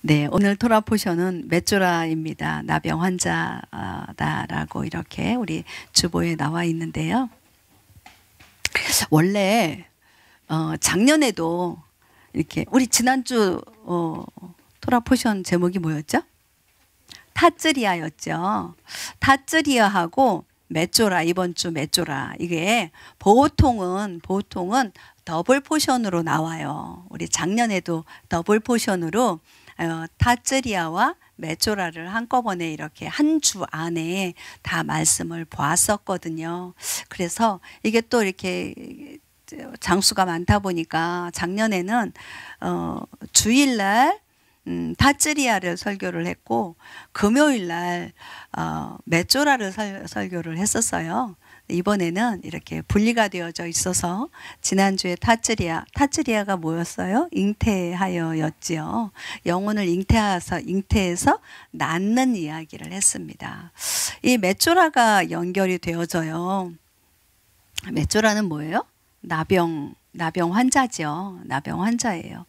네, 오늘 토라 포션은 메쪼라입니다. 나병 환자다라고 이렇게 우리 주보에 나와 있는데요. 원래 작년에도 이렇게 우리 지난주 토라 포션 제목이 뭐였죠? 타쯔리아였죠. 타쯔리아하고 메쪼라, 이번 주 메쪼라, 이게 보통은 더블 포션으로 나와요. 우리 작년에도 더블 포션으로 타쯔리아와 메쪼라를 한꺼번에 이렇게 한 주 안에 다 말씀을 보았었거든요. 그래서 이게 또 이렇게 장수가 많다 보니까 작년에는 주일날 타쯔리아를 설교를 했고 금요일날 메쪼라를 설교를 했었어요. 이번에는 이렇게 분리가 되어져 있어서 지난주에 타쯔리아가 뭐였어요? 잉태하여였지요. 영혼을 잉태해서 낳는 이야기를 했습니다. 이 메쪼라가 연결이 되어져요. 메쪼라는 뭐예요? 나병 환자죠. 나병 환자예요.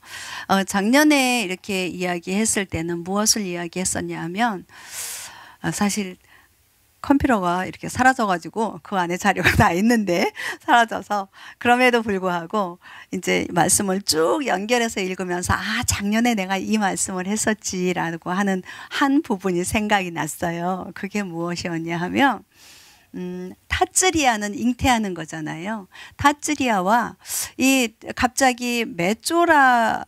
작년에 이렇게 이야기했을 때는 무엇을 이야기했었냐 하면 사실 컴퓨터가 이렇게 사라져가지고 그 안에 자료가 다 있는데 사라져서 그럼에도 불구하고 이제 말씀을 쭉 연결해서 읽으면서 작년에 내가 이 말씀을 했었지라고 하는 한 부분이 생각이 났어요. 그게 무엇이었냐 하면 타쯔리아는 잉태하는 거잖아요. 타쯔리아와 이 갑자기 메쪼라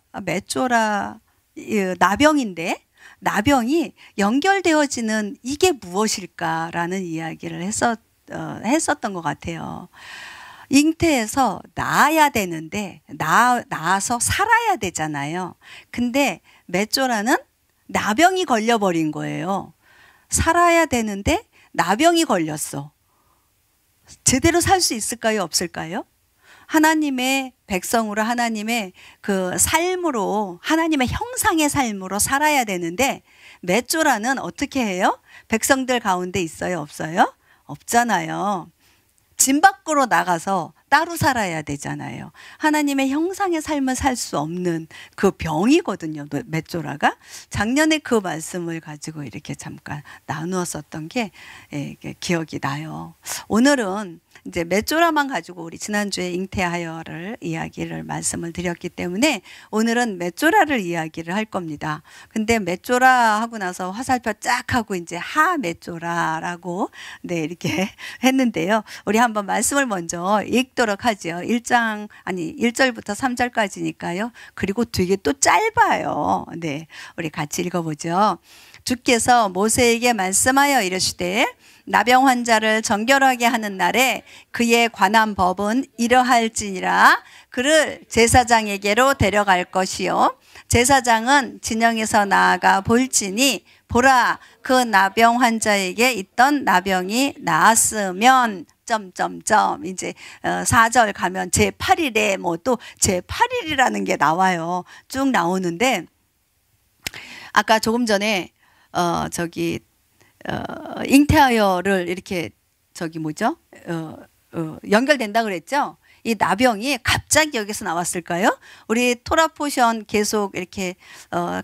나병인데 나병이 연결되어지는 이게 무엇일까라는 이야기를 했었던 것 같아요. 잉태해서 낳아야 되는데 낳아서 살아야 되잖아요. 근데 메쪼라는 나병이 걸려버린 거예요. 살아야 되는데 나병이 걸렸어. 제대로 살 수 있을까요? 없을까요? 하나님의 백성으로 하나님의 그 삶으로 하나님의 형상의 삶으로 살아야 되는데 메쪼라는 어떻게 해요? 백성들 가운데 있어요? 없어요? 없잖아요. 집 밖으로 나가서 따로 살아야 되잖아요. 하나님의 형상의 삶을 살 수 없는 그 병이거든요. 메쪼라가. 작년에 그 말씀을 가지고 이렇게 잠깐 나누었었던 게 기억이 나요. 오늘은 이제 메쪼라만 가지고 우리 지난주에 잉태하여를 말씀을 드렸기 때문에 오늘은 메쪼라를 이야기를 할 겁니다. 근데 메쪼라 하고 나서 화살표 쫙 하고 이제 하메쪼라라고 이렇게 했는데요. 우리 한번 말씀을 먼저 읽도록 하죠. 1절부터 3절까지니까요. 그리고 되게 또 짧아요. 네, 우리 같이 읽어보죠. 주께서 모세에게 말씀하여 이르시되 나병 환자를 정결하게 하는 날에 그에 관한 법은 이러할지니라. 그를 제사장에게로 데려갈 것이요 제사장은 진영에서 나아가 볼지니 보라 그 나병 환자에게 있던 나병이 나았으면 이제 4절 가면 제8일에 뭐 또 제8일이라는 게 나와요. 쭉 나오는데 아까 조금 전에 잉태하여를 이렇게 연결된다 그랬죠? 이 나병이 갑자기 여기서 나왔을까요? 우리 토라 포션 계속 이렇게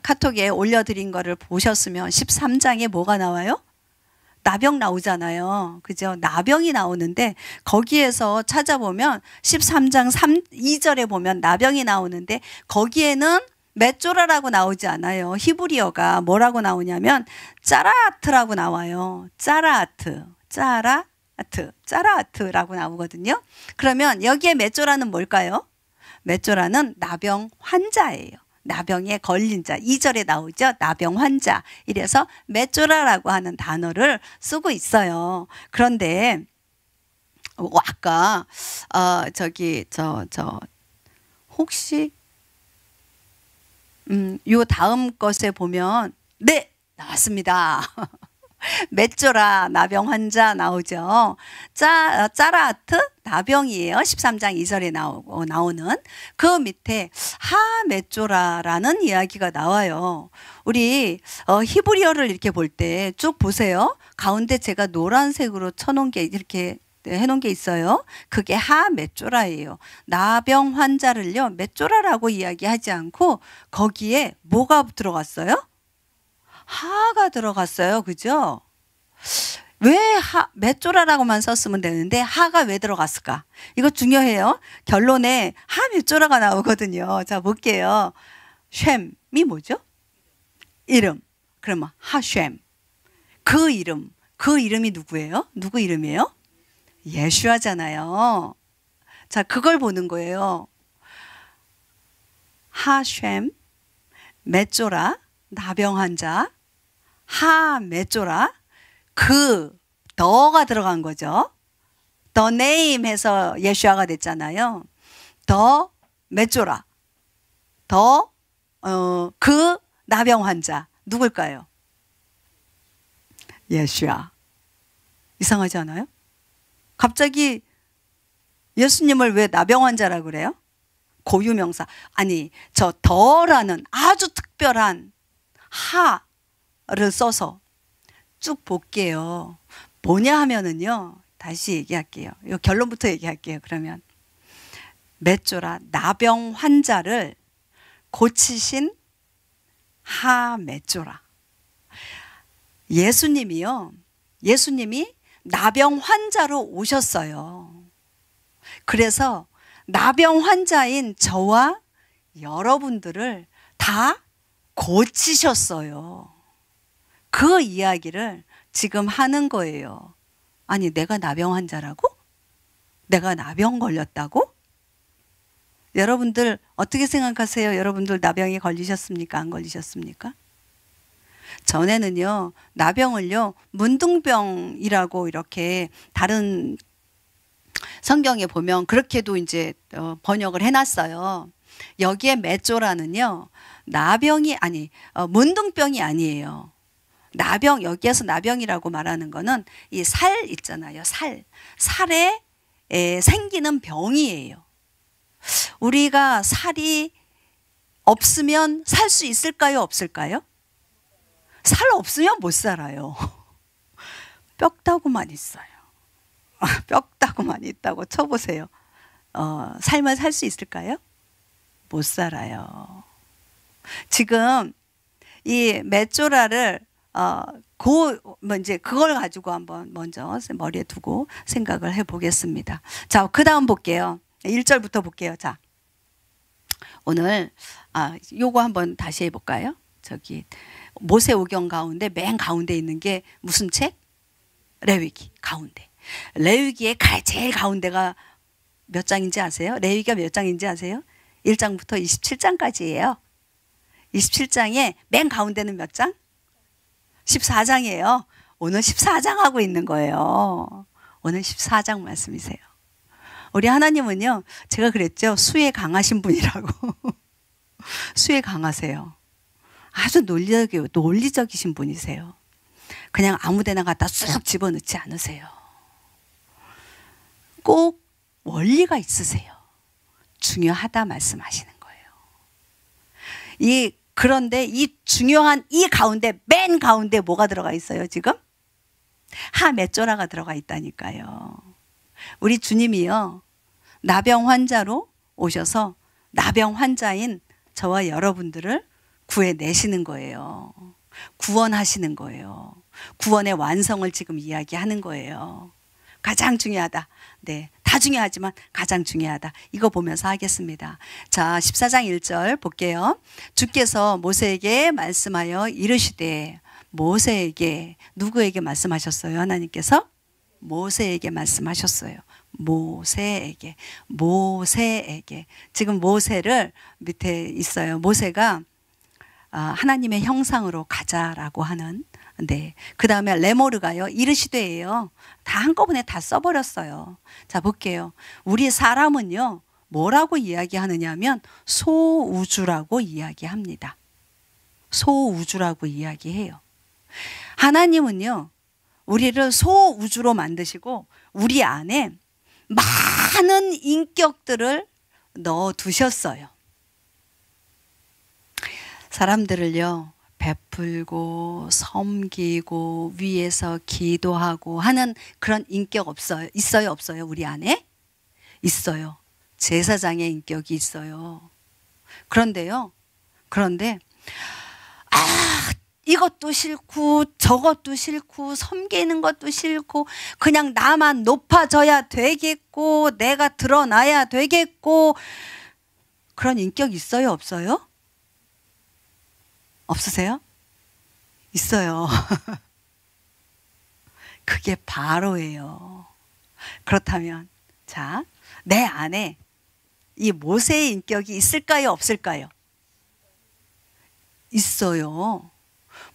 카톡에 올려드린 거를 보셨으면 13장에 뭐가 나와요? 나병 나오잖아요. 그죠? 나병이 나오는데 거기에서 찾아보면 13장 2절에 보면 나병이 나오는데 거기에는 메쪼라라고 나오지 않아요. 히브리어가 뭐라고 나오냐면 짜라아트라고 나와요. 짜라아트라고 나오거든요. 그러면 여기에 메쪼라는 뭘까요? 메쪼라는 나병 환자예요. 나병에 걸린 자. 2절에 나오죠. 나병 환자. 이래서 메쪼라라고 하는 단어를 쓰고 있어요. 그런데 아까 혹시 요 다음 것에 보면 네 나왔습니다. 메쪼라 나병 환자 나오죠. 짜라아트 나병이에요. 13장 2절에 나오는 그 밑에 하메쪼라라는 이야기가 나와요. 우리 히브리어를 이렇게 볼 때 쭉 보세요. 가운데 제가 노란색으로 쳐놓은 게 이렇게 해놓은 게 있어요. 그게 하메쪼라예요. 나병 환자를요 메쪼라라고 이야기하지 않고 거기에 뭐가 들어갔어요? 하가 들어갔어요. 그죠? 왜 메쪼라라고만 썼으면 되는데 하가 왜 들어갔을까? 이거 중요해요. 결론에 하 메쪼라가 나오거든요. 자, 볼게요. 쉔이 뭐죠? 이름. 그러면 하쉔. 그 이름이 누구예요? 누구 이름이에요? 예수아잖아요. 자, 그걸 보는 거예요. 하쉔, 메쪼라, 나병 환자, 하 메쪼라, 더가 들어간 거죠. The name 해서 예수아가 됐잖아요. 더 메쪼라, 그 나병 환자 누굴까요? 예수아. 이상하지 않아요? 갑자기 예수님을 왜 나병 환자라고 그래요? 고유명사. 아니, 저 더라는 아주 특별한 하를 써서 쭉 볼게요. 뭐냐 하면은요. 다시 얘기할게요. 이 결론부터 얘기할게요. 그러면 메쪼라, 나병 환자를 고치신 하 메쪼라. 예수님이 나병 환자로 오셨어요. 그래서 나병 환자인 저와 여러분들을 다 고치셨어요. 그 이야기를 지금 하는 거예요. 아니, 내가 나병 환자라고? 내가 나병 걸렸다고? 여러분들 어떻게 생각하세요? 여러분들 나병에 걸리셨습니까? 안 걸리셨습니까? 전에는요, 나병을요, 문둥병이라고 이렇게 다른 성경에 보면 그렇게도 이제 번역을 해놨어요. 여기에 메쪼라는요, 문둥병이 아니에요. 여기에서 나병이라고 말하는 거는 이 살 있잖아요. 살에 생기는 병이에요. 우리가 살이 없으면 살 수 있을까요? 없을까요? 살 없으면 못 살아요. 뼈다구만 있어요. 뼈다구만 있다고 쳐보세요. 삶을 살 수 있을까요? 못 살아요. 지금 이 메쪼라를 이제 그걸 가지고 한번 먼저 머리에 두고 생각을 해보겠습니다. 자, 그 다음 볼게요. 1절부터 볼게요. 자, 오늘 요거 한번 다시 해볼까요? 저기 모세오경 가운데 맨 가운데 있는 게 무슨 책? 레위기 가운데. 레위기의 제일 가운데가 몇 장인지 아세요? 레위기가 몇 장인지 아세요? 1장부터 27장까지예요. 27장에 맨 가운데는 몇 장? 14장이에요. 오늘 14장 하고 있는 거예요. 오늘 14장 말씀이세요. 우리 하나님은요, 제가 그랬죠. 수에 강하신 분이라고. 수에 강하세요. 아주 논리적이신 분이세요. 그냥 아무 데나 갖다 쑥 집어넣지 않으세요. 꼭 원리가 있으세요. 중요하다 말씀하시는 거예요. 그런데 이 중요한 이 가운데, 맨 가운데 뭐가 들어가 있어요, 지금? 하 메쪼라가 들어가 있다니까요. 우리 주님이요, 나병 환자로 오셔서 나병 환자인 저와 여러분들을 구해내시는 거예요. 구원하시는 거예요. 구원의 완성을 지금 이야기하는 거예요. 가장 중요하다. 네, 다 중요하지만 가장 중요하다. 이거 보면서 하겠습니다. 자, 14장 1절 볼게요. 주께서 모세에게 말씀하여 이르시되, 모세에게, 누구에게 말씀하셨어요? 하나님께서 모세에게 말씀하셨어요. 모세에게. 지금 모세를 밑에 있어요. 모세가 하나님의 형상으로 가자라고 하는, 네. 그 다음에 레모르가요, 이르시되예요. 다 한꺼번에 다 써버렸어요. 자, 볼게요. 우리 사람은요, 뭐라고 이야기하느냐 하면 소우주라고 이야기합니다. 소우주라고 이야기해요. 하나님은요, 우리를 소우주로 만드시고 우리 안에 많은 인격들을 넣어 두셨어요. 사람들을요, 베풀고 섬기고 위에서 기도하고 하는 그런 인격 없어요? 있어요, 없어요? 우리 안에? 있어요. 제사장의 인격이 있어요. 그런데 이것도 싫고 저것도 싫고 섬기는 것도 싫고 그냥 나만 높아져야 되겠고 내가 드러나야 되겠고 그런 인격 있어요? 없어요? 없으세요? 있어요. 그게 바로예요. 그렇다면 자, 내 안에 이 모세의 인격이 있을까요? 없을까요? 있어요.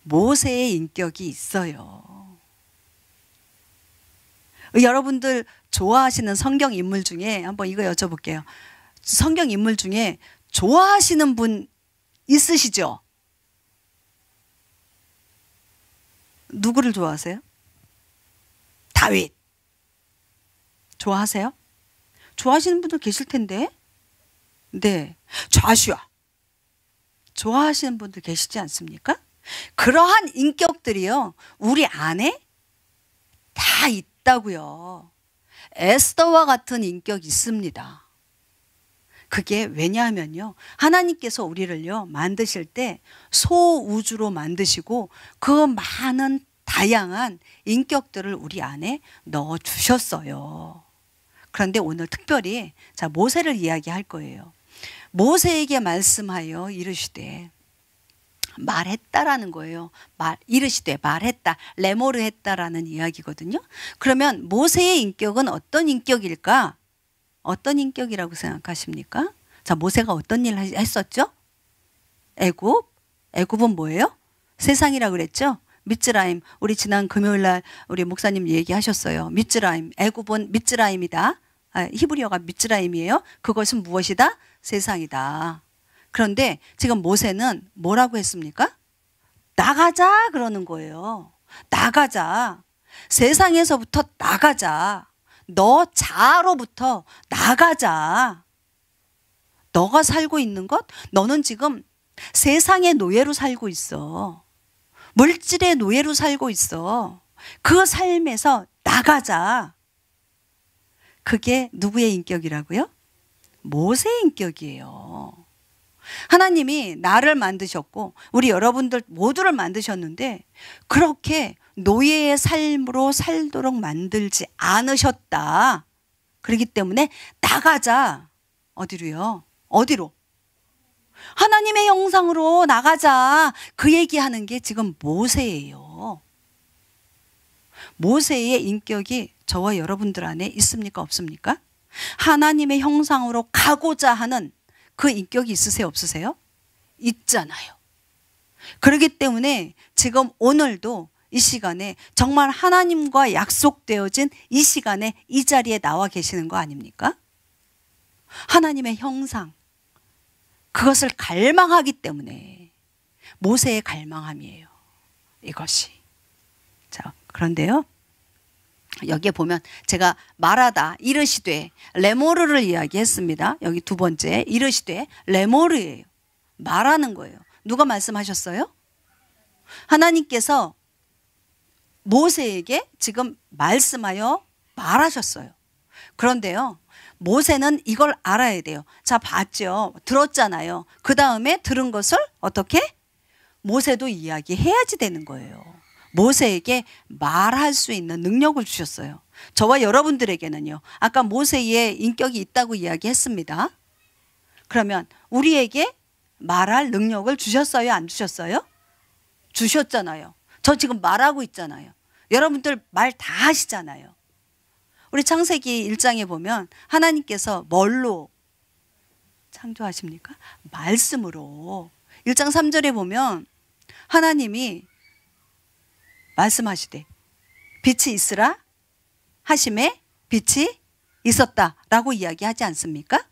모세의 인격이 있어요. 여러분들 좋아하시는 성경 인물 중에 한번 이거 여쭤볼게요. 성경 인물 중에 좋아하시는 분 있으시죠? 누구를 좋아하세요? 다윗. 좋아하세요? 좋아하시는 분들 계실 텐데. 네. 좌슈아. 좋아하시는 분들 계시지 않습니까? 그러한 인격들이요, 우리 안에 다 있다고요. 에스더와 같은 인격이 있습니다. 그게 왜냐하면요, 하나님께서 우리를요 만드실 때 소우주로 만드시고 그 많은 다양한 인격들을 우리 안에 넣어 주셨어요. 그런데 오늘 특별히 자, 모세를 이야기할 거예요. 모세에게 말씀하여 이르시되, 말했다라는 거예요. 이르시되 말했다, 레모르 했다라는 이야기거든요. 그러면 모세의 인격은 어떤 인격일까? 어떤 인격이라고 생각하십니까? 자, 모세가 어떤 일을 했었죠? 애굽은 뭐예요? 세상이라고 그랬죠? 미츠라임. 우리 지난 금요일 날 우리 목사님 얘기하셨어요. 미츠라임. 애굽은 미츠라임이다. 히브리어가 미츠라임이에요. 그것은 무엇이다? 세상이다. 그런데 지금 모세는 뭐라고 했습니까? 나가자 그러는 거예요. 나가자. 세상에서부터 나가자. 너 자아로부터 나가자. 너가 살고 있는 것, 너는 지금 세상의 노예로 살고 있어. 물질의 노예로 살고 있어. 그 삶에서 나가자. 그게 누구의 인격이라고요? 모세의 인격이에요. 하나님이 나를 만드셨고 우리 여러분들 모두를 만드셨는데 그렇게 노예의 삶으로 살도록 만들지 않으셨다. 그렇기 때문에 나가자. 어디로요? 어디로? 하나님의 형상으로 나가자. 그 얘기하는 게 지금 모세예요. 모세의 인격이 저와 여러분들 안에 있습니까? 없습니까? 하나님의 형상으로 가고자 하는 그 인격이 있으세요? 없으세요? 있잖아요. 그렇기 때문에 지금 오늘도 이 시간에 정말 하나님과 약속되어진 이 시간에 이 자리에 나와 계시는 거 아닙니까? 하나님의 형상, 그것을 갈망하기 때문에 모세의 갈망함이에요. 이것이. 자, 그런데요, 여기에 보면 제가 말하다 이르시되 레모르를 이야기했습니다. 여기 두 번째 이르시되 레모르예요. 말하는 거예요. 누가 말씀하셨어요? 하나님께서 모세에게 지금 말씀하여 말하셨어요. 그런데요, 모세는 이걸 알아야 돼요. 자, 봤죠? 들었잖아요. 그 다음에 들은 것을 어떻게? 모세도 이야기해야지 되는 거예요. 모세에게 말할 수 있는 능력을 주셨어요. 저와 여러분들에게는요, 아까 모세의 인격이 있다고 이야기했습니다. 그러면 우리에게 말할 능력을 주셨어요? 안 주셨어요? 주셨잖아요. 저 지금 말하고 있잖아요. 여러분들 말 다 하시잖아요. 우리 창세기 1장에 보면 하나님께서 뭘로 창조하십니까? 말씀으로. 1장 3절에 보면 하나님이 말씀하시되 빛이 있으라 하심에 빛이 있었다라고 이야기하지 않습니까?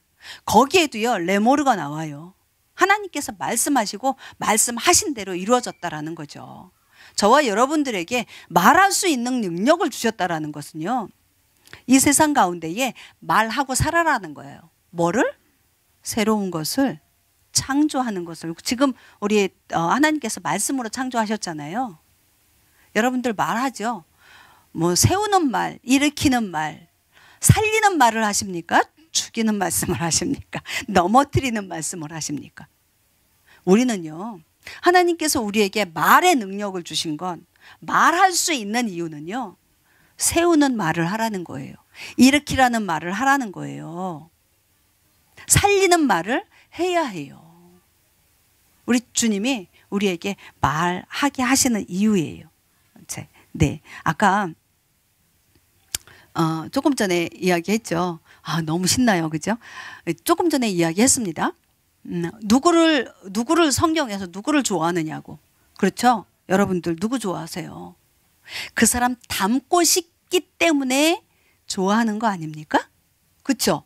거기에도요, 레모르가 나와요. 하나님께서 말씀하시고 말씀하신 대로 이루어졌다라는 거죠. 저와 여러분들에게 말할 수 있는 능력을 주셨다라는 것은요, 이 세상 가운데에 말하고 살아라는 거예요. 뭐를? 새로운 것을 창조하는 것을. 지금 우리 하나님께서 말씀으로 창조하셨잖아요. 여러분들 말하죠. 뭐 세우는 말, 일으키는 말, 살리는 말을 하십니까? 죽이는 말씀을 하십니까? 넘어뜨리는 말씀을 하십니까? 우리는요, 하나님께서 우리에게 말의 능력을 주신 건, 말할 수 있는 이유는요, 세우는 말을 하라는 거예요. 일으키라는 말을 하라는 거예요. 살리는 말을 해야 해요. 우리 주님이 우리에게 말하게 하시는 이유예요. 네, 아까 조금 전에 이야기했죠. 너무 신나요, 그죠? 조금 전에 이야기했습니다. 누구를 성경에서 누구를 좋아하느냐고. 그렇죠? 여러분들 누구 좋아하세요? 그 사람 닮고 싶기 때문에 좋아하는 거 아닙니까? 그렇죠?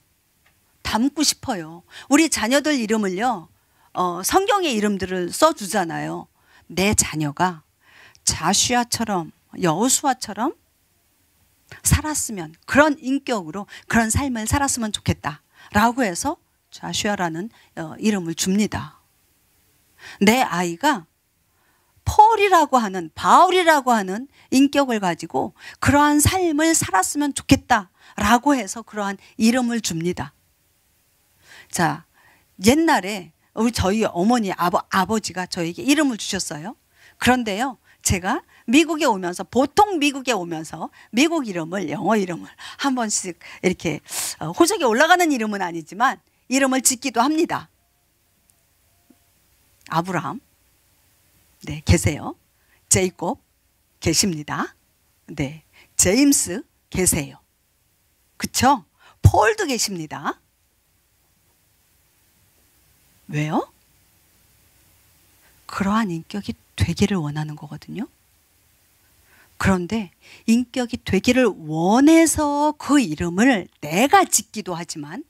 닮고 싶어요. 우리 자녀들 이름을요, 성경의 이름들을 써주잖아요. 내 자녀가 자슈아처럼, 여호수아처럼 살았으면, 그런 인격으로 그런 삶을 살았으면 좋겠다 라고 해서 자슈아라는 이름을 줍니다. 내 아이가 폴이라고 하는, 바울이라고 하는 인격을 가지고 그러한 삶을 살았으면 좋겠다 라고 해서 그러한 이름을 줍니다. 자, 옛날에 저희 어머니, 아버지가 저에게 이름을 주셨어요. 그런데요, 제가 미국에 오면서, 보통 미국에 오면서 미국 이름을, 영어 이름을 한 번씩 이렇게 호적에 올라가는 이름은 아니지만 이름을 짓기도 합니다. 아브라함, 네, 계세요. 제이콥, 계십니다. 네, 제임스, 계세요. 그쵸? 폴도 계십니다. 왜요? 그러한 인격이 되기를 원하는 거거든요. 그런데 인격이 되기를 원해서 그 이름을 내가 짓기도 하지만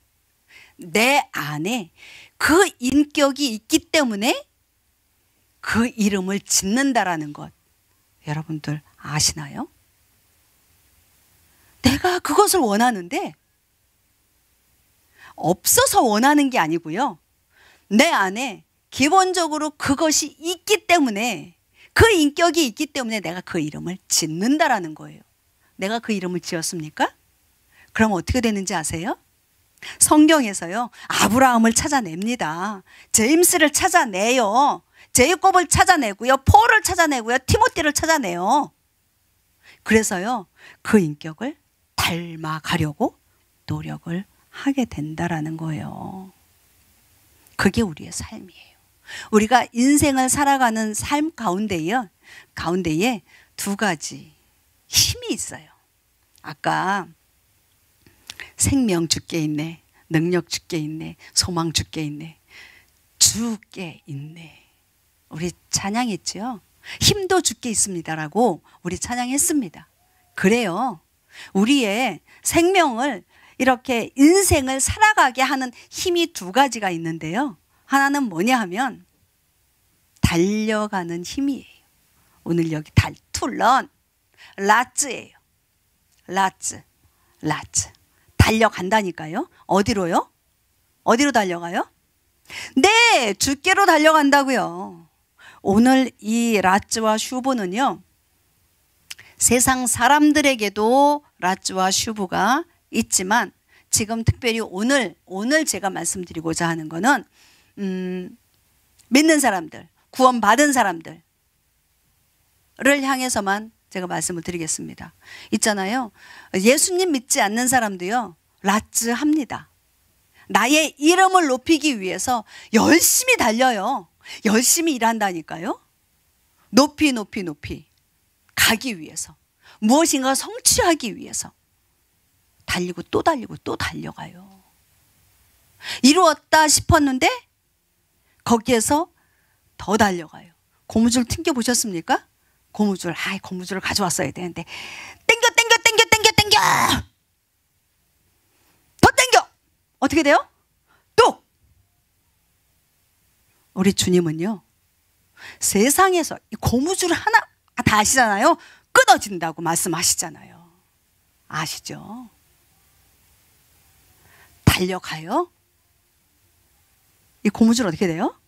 내 안에 그 인격이 있기 때문에 그 이름을 짓는다라는 것, 여러분들 아시나요? 내가 그것을 원하는데 없어서 원하는 게 아니고요, 내 안에 기본적으로 그것이 있기 때문에, 그 인격이 있기 때문에 내가 그 이름을 짓는다라는 거예요. 내가 그 이름을 지었습니까? 그럼 어떻게 되는지 아세요? 성경에서요, 아브라함을 찾아냅니다. 제임스를 찾아내요. 제이콥을 찾아내고요, 폴을 찾아내고요, 티모티를 찾아내요. 그래서요, 그 인격을 닮아가려고 노력을 하게 된다라는 거예요. 그게 우리의 삶이에요. 우리가 인생을 살아가는 삶 가운데에 두 가지 힘이 있어요. 아까 생명 주께 있네, 능력 주께 있네, 소망 주께 있네, 주께 있네. 우리 찬양했죠. 힘도 주께 있습니다라고 우리 찬양했습니다. 그래요, 우리의 생명을, 이렇게 인생을 살아가게 하는 힘이 두 가지가 있는데요, 하나는 뭐냐 하면 달려가는 힘이에요. 오늘 여기 투런, 라츠예요. 라츠. 달려간다니까요. 어디로요? 어디로 달려가요? 네, 주께로 달려간다고요. 오늘 이 라츠와 슈브는요, 세상 사람들에게도 라츠와 슈브가 있지만 지금 특별히 오늘 제가 말씀드리고자 하는 거는 믿는 사람들, 구원받은 사람들을 향해서만 제가 말씀을 드리겠습니다. 있잖아요, 예수님 믿지 않는 사람도요, 라츠 합니다. 나의 이름을 높이기 위해서 열심히 달려요. 열심히 일한다니까요. 높이 가기 위해서, 무엇인가 성취하기 위해서 달리고 또 달리고 또 달려가요. 이루었다 싶었는데 거기에서 더 달려가요. 고무줄 튕겨 보셨습니까? 고무줄을 가져왔어야 되는데 땡겨 더 땡겨, 어떻게 돼요? 또 우리 주님은요, 세상에서 이 고무줄 하나 다 아시잖아요. 끊어진다고 말씀하시잖아요. 아시죠? 달려가요. 이 고무줄 어떻게 돼요?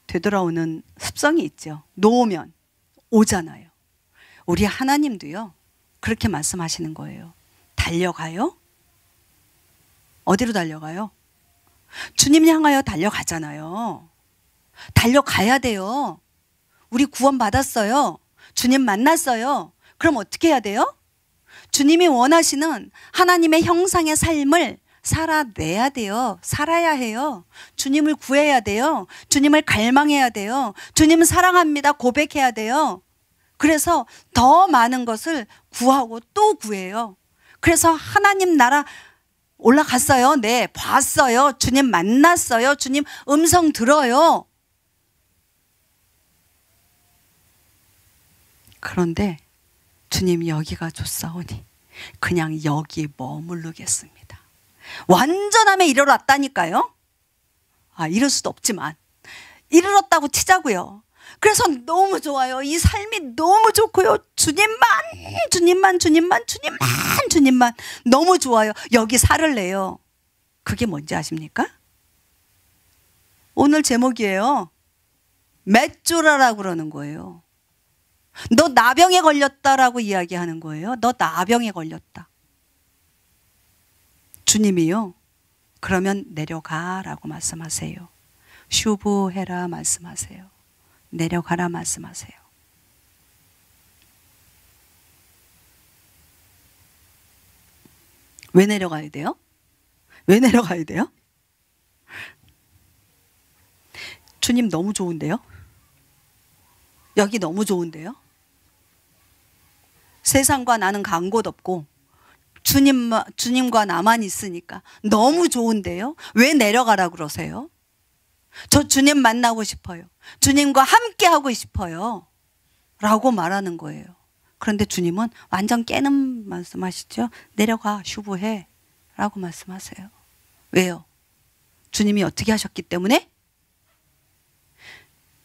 되돌아오는 습성이 있죠. 놓으면 오잖아요. 우리 하나님도요, 그렇게 말씀하시는 거예요. 달려가요. 어디로 달려가요? 주님 향하여 달려가잖아요. 달려가야 돼요. 우리 구원 받았어요. 주님 만났어요. 그럼 어떻게 해야 돼요? 주님이 원하시는 하나님의 형상의 삶을 살아내야 돼요. 살아야 해요. 주님을 구해야 돼요. 주님을 갈망해야 돼요. 주님을 사랑합니다. 고백해야 돼요. 그래서 더 많은 것을 구하고 또 구해요. 그래서 하나님 나라 올라갔어요. 네, 봤어요. 주님 만났어요. 주님 음성 들어요. 그런데 주님 여기가 좋사오니 그냥 여기 머무르겠습니다. 완전함에 이르렀다니까요. 이럴 수도 없지만 이르렀다고 치자고요. 그래서 너무 좋아요. 이 삶이 너무 좋고요. 주님만 너무 좋아요. 여기 살을 내요. 그게 뭔지 아십니까? 오늘 제목이에요. 맷조라라고 그러는 거예요. 너 나병에 걸렸다라고 이야기하는 거예요. 너 나병에 걸렸다. 주님이요. 그러면 내려가라고 말씀하세요. 슈브해라 말씀하세요. 내려가라 말씀하세요. 왜 내려가야 돼요? 왜 내려가야 돼요? 주님 너무 좋은데요? 여기 너무 좋은데요? 세상과 나는 간 곳 없고 주님과 나만 있으니까 너무 좋은데요? 왜 내려가라 그러세요? 저 주님 만나고 싶어요. 주님과 함께 하고 싶어요. 라고 말하는 거예요. 그런데 주님은 완전 깨는 말씀하시죠. 내려가 슈브해 라고 말씀하세요. 왜요? 주님이 어떻게 하셨기 때문에?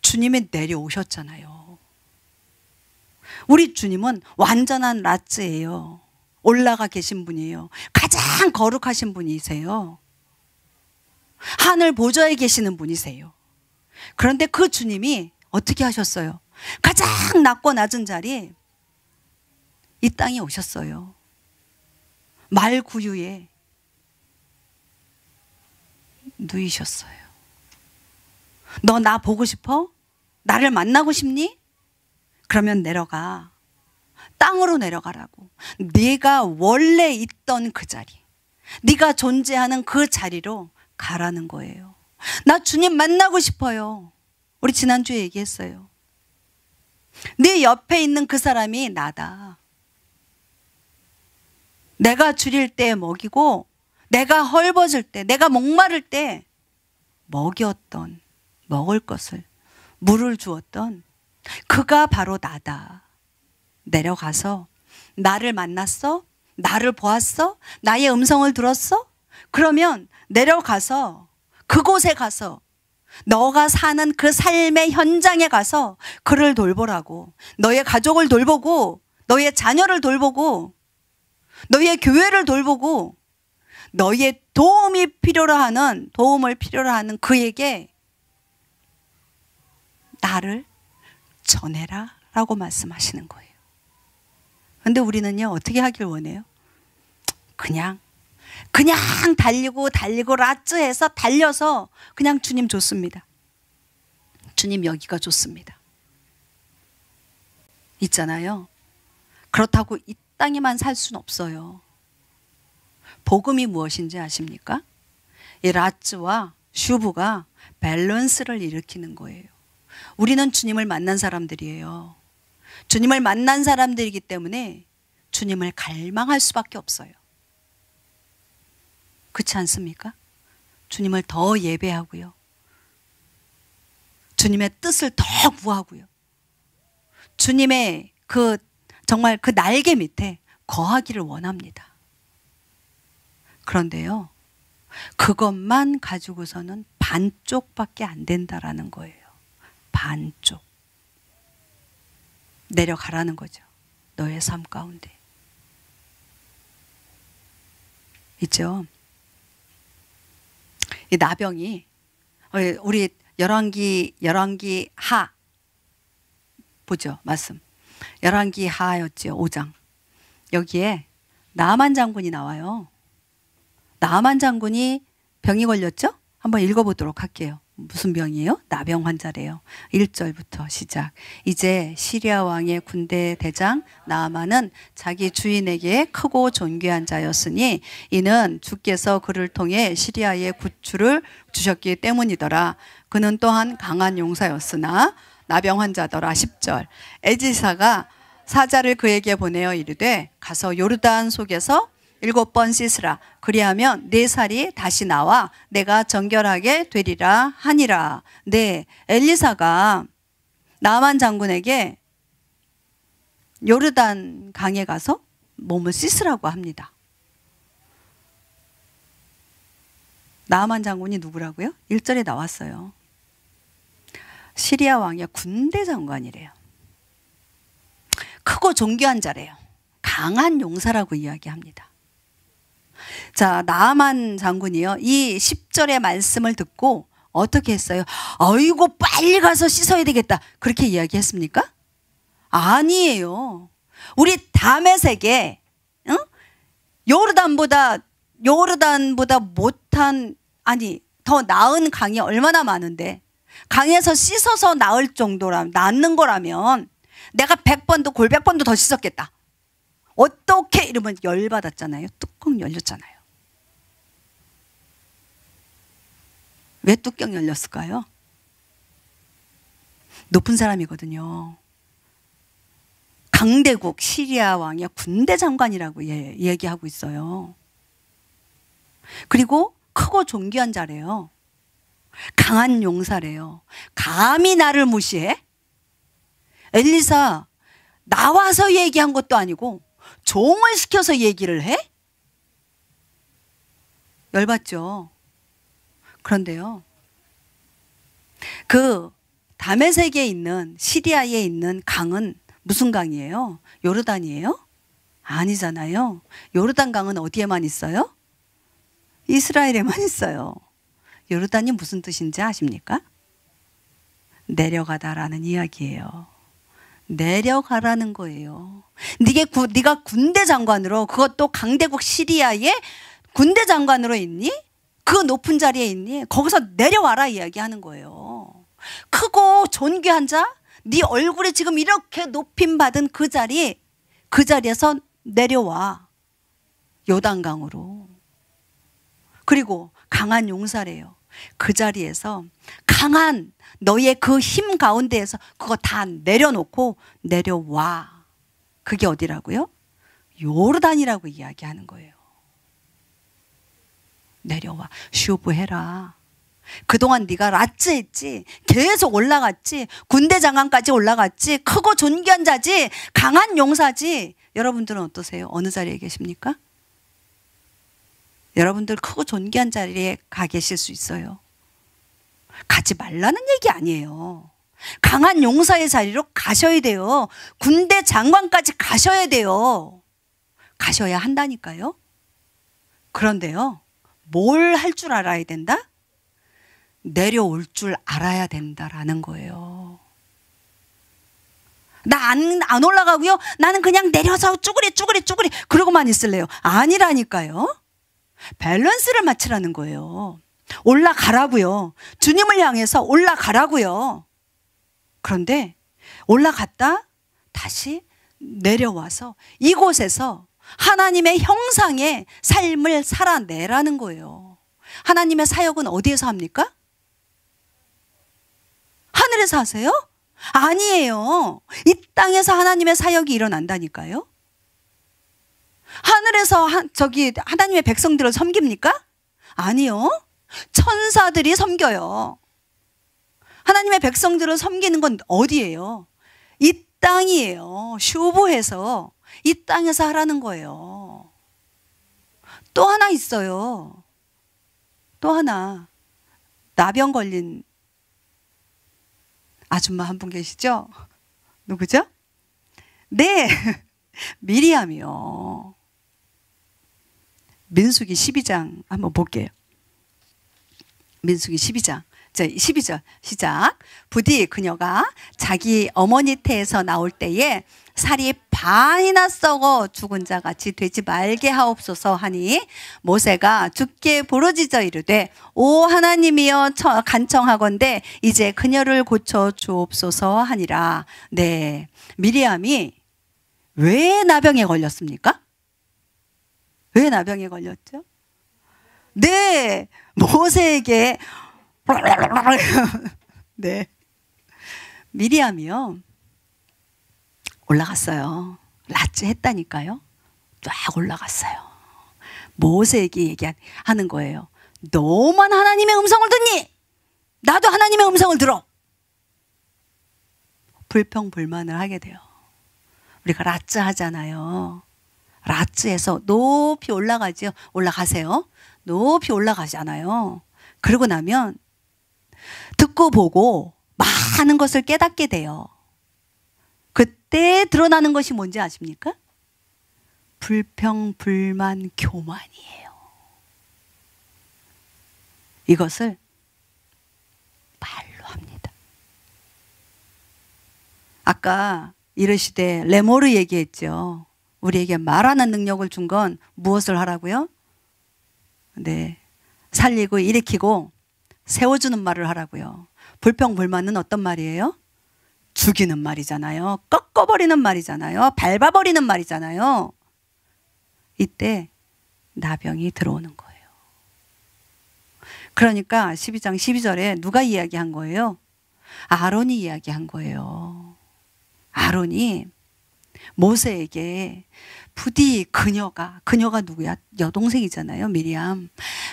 주님이 내려오셨잖아요. 우리 주님은 완전한 라츠예요. 올라가 계신 분이에요. 가장 거룩하신 분이세요. 하늘 보좌에 계시는 분이세요. 그런데 그 주님이 어떻게 하셨어요? 가장 낮고 낮은 자리 이 땅에 오셨어요. 말구유에 누이셨어요. 너 나 보고 싶어? 나를 만나고 싶니? 그러면 내려가. 땅으로 내려가라고. 네가 원래 있던 그 자리, 네가 존재하는 그 자리로 가라는 거예요. 나 주님 만나고 싶어요. 우리 지난주에 얘기했어요. 네 옆에 있는 그 사람이 나다. 내가 줄일 때 먹이고 내가 헐벗을 때, 내가 목마를 때 먹였던, 먹을 것을, 물을 주었던 그가 바로 나다. 내려가서 나를 만났어? 나를 보았어? 나의 음성을 들었어? 그러면 내려가서 그곳에 가서 너가 사는 그 삶의 현장에 가서 그를 돌보라고. 너의 가족을 돌보고, 너의 자녀를 돌보고, 너의 교회를 돌보고, 너의 도움을 필요로 하는 그에게 나를 전해라 라고 말씀하시는 거예요. 그런데 우리는요, 어떻게 하길 원해요? 그냥 달리고 라츠해서 달려서 그냥 주님 좋습니다. 주님 여기가 좋습니다. 있잖아요. 그렇다고 이 땅에만 살 수는 없어요. 복음이 무엇인지 아십니까? 이 라츠와 슈브가 밸런스를 일으키는 거예요. 우리는 주님을 만난 사람들이에요. 주님을 만난 사람들이기 때문에 주님을 갈망할 수밖에 없어요. 그렇지 않습니까? 주님을 더 예배하고요. 주님의 뜻을 더 구하고요. 주님의 정말 그 날개 밑에 거하기를 원합니다. 그런데요, 그것만 가지고서는 반쪽밖에 안 된다라는 거예요. 반쪽. 내려가라는 거죠. 너의 삶 가운데. 있죠? 이 나병이, 우리 열왕기 하 보죠, 말씀. 열왕기 하였죠, 5장. 여기에 나만 장군이 나와요. 나만 장군이 병이 걸렸죠? 한번 읽어보도록 할게요. 무슨 병이에요? 나병 환자래요. 1절부터 시작. 이제 시리아 왕의 군대 대장 나아만은 자기 주인에게 크고 존귀한 자였으니 이는 주께서 그를 통해 시리아의 구출을 주셨기 때문이더라. 그는 또한 강한 용사였으나 나병 환자더라. 10절. 엘리사가 사자를 그에게 보내어 이르되 가서 요르단 속에서 7번 씻으라. 그리하면 네 살이 다시 나와 내가 정결하게 되리라 하니라. 네, 엘리사가 나만 장군에게 요르단 강에 가서 몸을 씻으라고 합니다. 나만 장군이 누구라고요? 1절에 나왔어요. 시리아 왕의 군대 장관이래요. 크고 존귀한 자래요. 강한 용사라고 이야기합니다. 자, 나아만 장군이요. 이 10절의 말씀을 듣고 어떻게 했어요? 아이고, 빨리 가서 씻어야 되겠다. 그렇게 이야기했습니까? 아니에요. 우리 다메섹에 요르단보다 못한, 아니, 더 나은 강이 얼마나 많은데 강에서 씻어서 나을 정도라면, 낫는 거라면 내가 100번도 골100번도 더 씻었겠다. 어떻게 이러면 열받았잖아요. 뚜껑 열렸잖아요. 왜 뚜껑 열렸을까요? 높은 사람이거든요. 강대국 시리아 왕의 군대 장관이라고 얘기하고 있어요. 그리고 크고 존귀한 자래요. 강한 용사래요. 감히 나를 무시해? 엘리사 나와서 얘기한 것도 아니고 종을 시켜서 얘기를 해? 열받죠. 그런데요, 그 다메섹에 있는, 시리아에 있는 강은 무슨 강이에요? 요르단이에요? 아니잖아요. 요르단 강은 어디에만 있어요? 이스라엘에만 있어요. 요르단이 무슨 뜻인지 아십니까? 내려가다라는 이야기예요. 내려가라는 거예요. 네가 군대 장관으로, 그것도 강대국 시리아의 군대 장관으로 있니? 그 높은 자리에 있니? 거기서 내려와라 이야기하는 거예요. 크고 존귀한 자, 네 얼굴에 지금 이렇게 높임 받은 그 자리에서 내려와. 요단강으로. 그리고 강한 용사래요. 그 자리에서 강한 너의 그 힘 가운데에서 그거 다 내려놓고 내려와. 그게 어디라고요? 요르단이라고 이야기하는 거예요. 내려와. 슈브해라. 그동안 네가 라츠했지. 계속 올라갔지. 군대 장관까지 올라갔지. 크고 존귀한 자지. 강한 용사지. 여러분들은 어떠세요? 어느 자리에 계십니까? 여러분들 크고 존귀한 자리에 가 계실 수 있어요. 가지 말라는 얘기 아니에요. 강한 용사의 자리로 가셔야 돼요. 군대 장관까지 가셔야 돼요. 가셔야 한다니까요. 그런데요, 뭘 할 줄 알아야 된다? 내려올 줄 알아야 된다라는 거예요. 나 안 올라가고요. 나는 그냥 내려서 쭈그리 그러고만 있을래요. 아니라니까요. 밸런스를 맞추라는 거예요. 올라가라고요. 주님을 향해서 올라가라고요. 그런데 올라갔다 다시 내려와서 이곳에서 하나님의 형상의 삶을 살아내라는 거예요. 하나님의 사역은 어디에서 합니까? 하늘에서 하세요? 아니에요. 이 땅에서 하나님의 사역이 일어난다니까요. 하늘에서 하나님의 백성들을 섬깁니까? 아니요. 천사들이 섬겨요. 하나님의 백성들을 섬기는 건 어디예요? 이 땅이에요. 슈브해서 이 땅에서 하라는 거예요. 또 하나 있어요. 또 하나. 나병 걸린 아줌마 한 분 계시죠? 누구죠? 네. 미리암이요. 민수기 12장 한번 볼게요. 민수기 12장. 12절 시작. 부디 그녀가 자기 어머니 태에서 나올 때에 살이 반이나 썩어 죽은 자 같이 되지 말게 하옵소서 하니 모세가 주께 부르짖어 이르되 오 하나님이여 간청하건대 이제 그녀를 고쳐 주옵소서 하니라. 네, 미리암이 왜 나병에 걸렸습니까? 왜 나병에 걸렸죠? 네, 모세에게 네, 미리암이요 올라갔어요. 라츠 했다니까요. 쫙 올라갔어요. 모세에게 얘기하는 거예요. 너만 하나님의 음성을 듣니? 나도 하나님의 음성을 들어. 불평불만을 하게 돼요. 우리가 라츠 하잖아요. 라츠에서 높이 올라가죠. 올라가세요. 높이 올라가잖아요. 그러고 나면 듣고 보고 많은 것을 깨닫게 돼요. 그때 드러나는 것이 뭔지 아십니까? 불평, 불만, 교만이에요. 이것을 말로 합니다. 아까 이르시되 레모르 얘기했죠. 우리에게 말하는 능력을 준 건 무엇을 하라고요? 네, 살리고 일으키고 세워주는 말을 하라고요. 불평, 불만은 어떤 말이에요? 죽이는 말이잖아요. 꺾어버리는 말이잖아요. 밟아버리는 말이잖아요. 이때 나병이 들어오는 거예요. 그러니까 12장 12절에 누가 이야기한 거예요? 아론이 이야기한 거예요. 아론이 모세에게 부디 그녀가 누구야? 여동생이잖아요.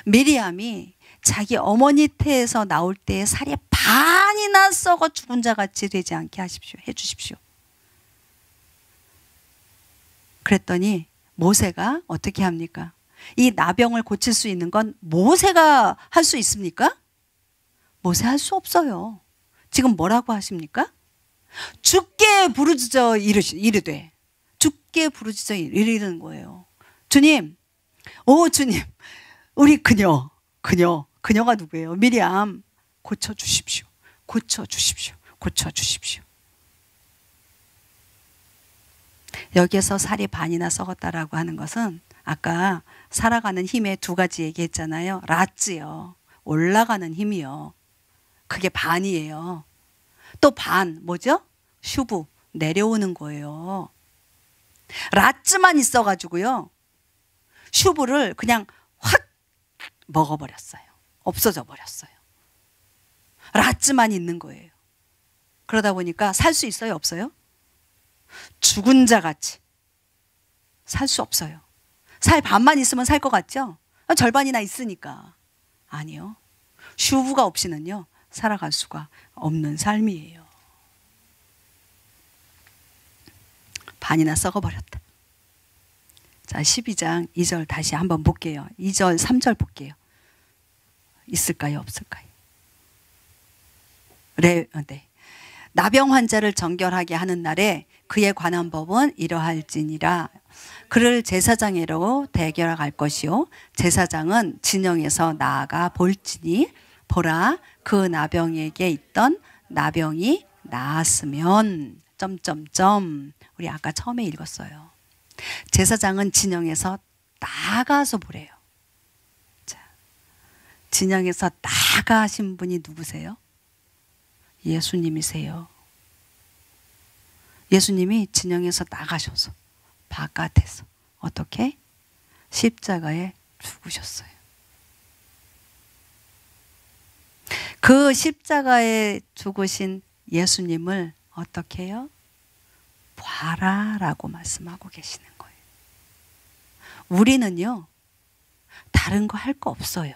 미리암이 자기 어머니 태에서 나올 때 살이 반이나 썩어 죽은 자 같이 되지 않게 해주십시오. 그랬더니 모세가 어떻게 합니까? 이 나병을 고칠 수 있는 건 모세가 할 수 있습니까? 모세 할 수 없어요. 지금 뭐라고 하십니까? 주께 부르짖어 이르되, 주께 부르짖어 이르는 거예요. 주님, 오 주님, 우리 그녀가 누구예요? 미리암 고쳐주십시오. 고쳐주십시오. 고쳐주십시오. 여기에서 살이 반이나 썩었다라고 하는 것은 아까 살아가는 힘의 두 가지 얘기했잖아요. 라츠요. 올라가는 힘이요. 그게 반이에요. 또 반 뭐죠? 슈브 내려오는 거예요. 라츠만 있어가지고요. 슈브를 그냥 확 먹어버렸어요. 없어져 버렸어요. 라츠만 있는 거예요. 그러다 보니까 살 수 있어요? 없어요? 죽은 자 같이 살 수 없어요. 살 반만 있으면 살 것 같죠? 절반이나 있으니까. 아니요. 슈브가 없이는요 살아갈 수가 없는 삶이에요. 반이나 썩어버렸다. 자, 12장 2절 다시 한번 볼게요. 2절 3절 볼게요. 있을까요? 없을까요? 네. 나병 환자를 정결하게 하는 날에 그에 관한 법은 이러할지니라. 그를 제사장에로 대결할 것이요 제사장은 진영에서 나아가 볼지니 보라 그 나병에게 있던 나병이 나았으면 점점점 우리 아까 처음에 읽었어요. 제사장은 진영에서 나가서 보래요. 자, 진영에서 나가신 분이 누구세요? 예수님이세요. 예수님이 진영에서 나가셔서 바깥에서 어떻게? 십자가에 죽으셨어요. 그 십자가에 죽으신 예수님을 어떻게 해요? 봐라라고 말씀하고 계시는 거예요. 우리는요 다른 거 할 거 없어요.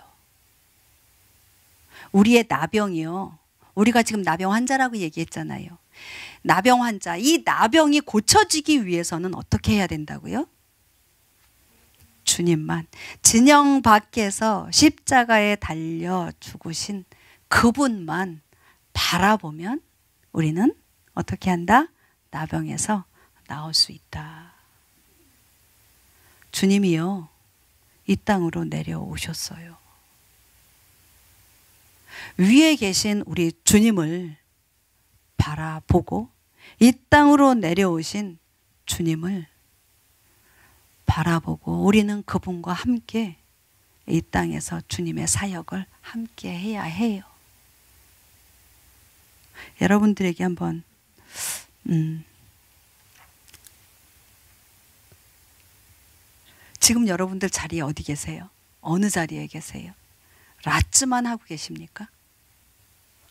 우리의 나병이요, 우리가 지금 나병 환자라고 얘기했잖아요. 나병 환자, 이 나병이 고쳐지기 위해서는 어떻게 해야 된다고요? 주님만, 진영 밖에서 십자가에 달려 죽으신 그분만 바라보면 우리는 어떻게 한다? 나병에서 나올 수 있다. 주님이요 이 땅으로 내려오셨어요. 위에 계신 우리 주님을 바라보고 이 땅으로 내려오신 주님을 바라보고 우리는 그분과 함께 이 땅에서 주님의 사역을 함께 해야 해요. 여러분들에게 한번 지금 여러분들 자리에 어디 계세요? 어느 자리에 계세요? 라츠만 하고 계십니까?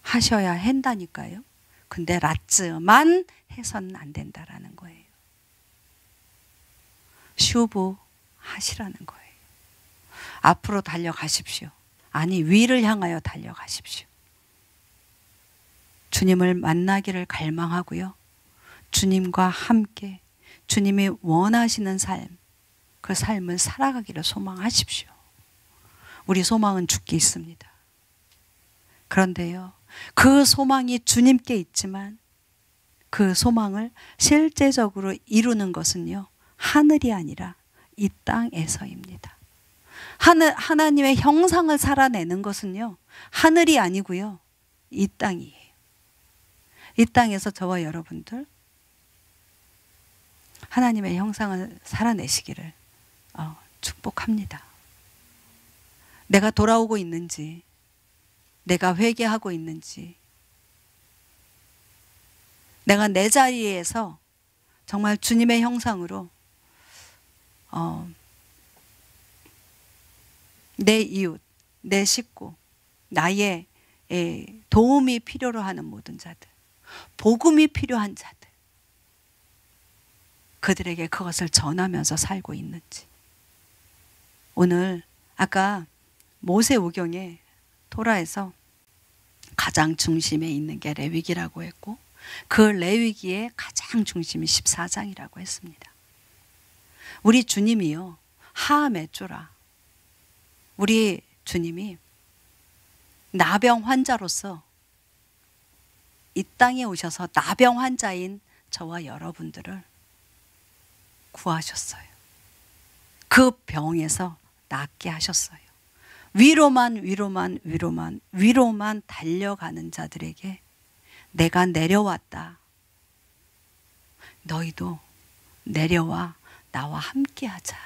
하셔야 한다니까요. 근데 라츠만 해서는 안 된다라는 거예요. 슈브 하시라는 거예요. 앞으로 달려가십시오. 아니, 위를 향하여 달려가십시오. 주님을 만나기를 갈망하고요. 주님과 함께 주님이 원하시는 삶, 그 삶을 살아가기를 소망하십시오. 우리 소망은 주께 있습니다. 그런데요, 그 소망이 주님께 있지만 그 소망을 실제적으로 이루는 것은요, 하늘이 아니라 이 땅에서입니다. 하나님의 형상을 살아내는 것은요, 하늘이 아니고요, 이 땅이에요. 이 땅에서 저와 여러분들 하나님의 형상을 살아내시기를 축복합니다. 내가 돌아오고 있는지, 내가 회개하고 있는지, 내가 내 자리에서 정말 주님의 형상으로 내 이웃, 내 식구, 나의 도움이 필요로 하는 모든 자들, 복음이 필요한 자들, 그들에게 그것을 전하면서 살고 있는지. 오늘 아까 모세오경에 토라에서 가장 중심에 있는 게 레위기라고 했고, 그 레위기의 가장 중심이 14장이라고 했습니다. 우리 주님이요, 하메쪼라, 우리 주님이 나병 환자로서 이 땅에 오셔서 나병 환자인 저와 여러분들을 구하셨어요. 그 병에서 낫게 하셨어요. 위로만 달려가는 자들에게 내가 내려왔다. 너희도 내려와 나와 함께 하자.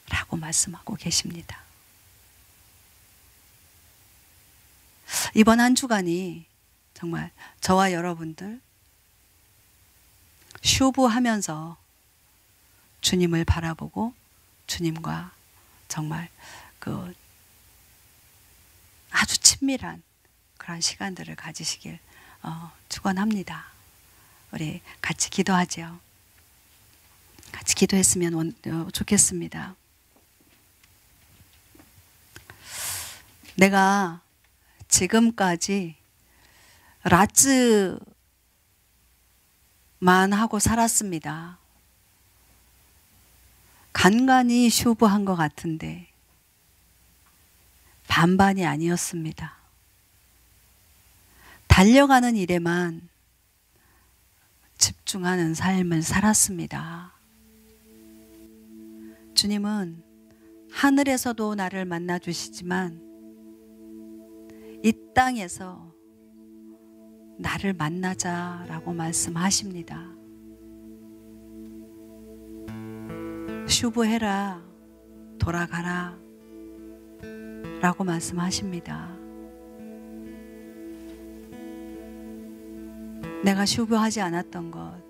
라고 말씀하고 계십니다. 이번 한 주간이 정말 저와 여러분들 슈브하면서 주님을 바라보고 주님과 정말 그 아주 친밀한 그런 시간들을 가지시길 축원합니다. 우리 같이 기도하죠. 같이 기도했으면 좋겠습니다. 내가 지금까지 라츠만 하고 살았습니다. 간간히 슈브한 것 같은데 반반이 아니었습니다. 달려가는 일에만 집중하는 삶을 살았습니다. 주님은 하늘에서도 나를 만나 주시지만 이 땅에서 나를 만나자라고 말씀하십니다. 슈브해라, 돌아가라 라고 말씀하십니다. 내가 슈브하지 않았던 것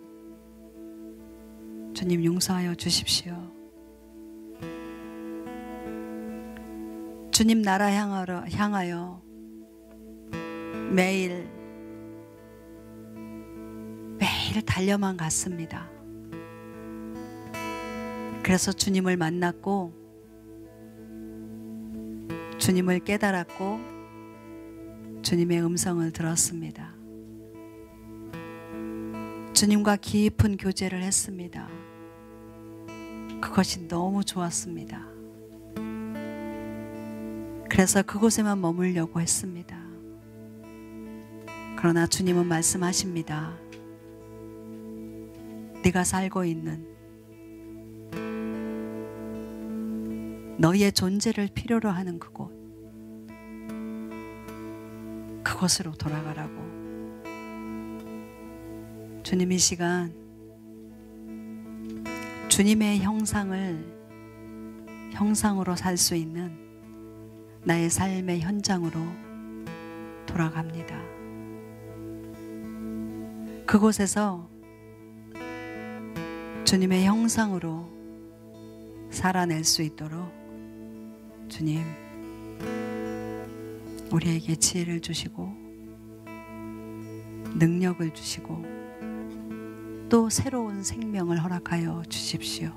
주님 용서하여 주십시오. 주님 나라 향하여 매일 달려만 갔습니다. 그래서 주님을 만났고 주님을 깨달았고 주님의 음성을 들었습니다. 주님과 깊은 교제를 했습니다. 그것이 너무 좋았습니다. 그래서 그곳에만 머물려고 했습니다. 그러나 주님은 말씀하십니다. 네가 살고 있는 너희의 존재를 필요로 하는 그곳, 그곳으로 돌아가라고. 주님 이 시간 주님의 형상으로 살 수 있는 나의 삶의 현장으로 돌아갑니다. 그곳에서 주님의 형상으로 살아낼 수 있도록 주님 우리에게 지혜를 주시고 능력을 주시고 또 새로운 생명을 허락하여 주십시오.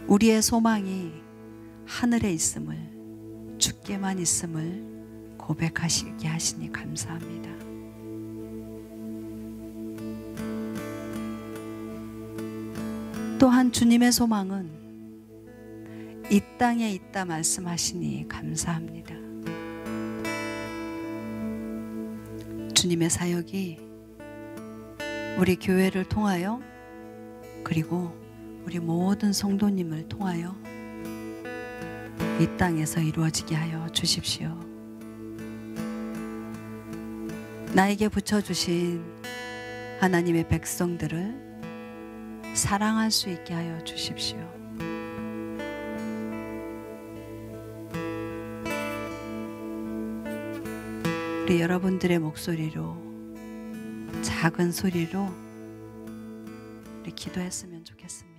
우리의 소망이 하늘에 있음을, 주께만 있음을 고백하시게 하시니 감사합니다. 또한 주님의 소망은 이 땅에 있다 말씀하시니 감사합니다. 주님의 사역이 우리 교회를 통하여 그리고 우리 모든 성도님을 통하여 이 땅에서 이루어지게 하여 주십시오. 나에게 붙여주신 하나님의 백성들을 사랑할 수 있게 하여 주십시오. 우리 여러분들의 목소리로 작은 소리로 우리 기도했으면 좋겠습니다.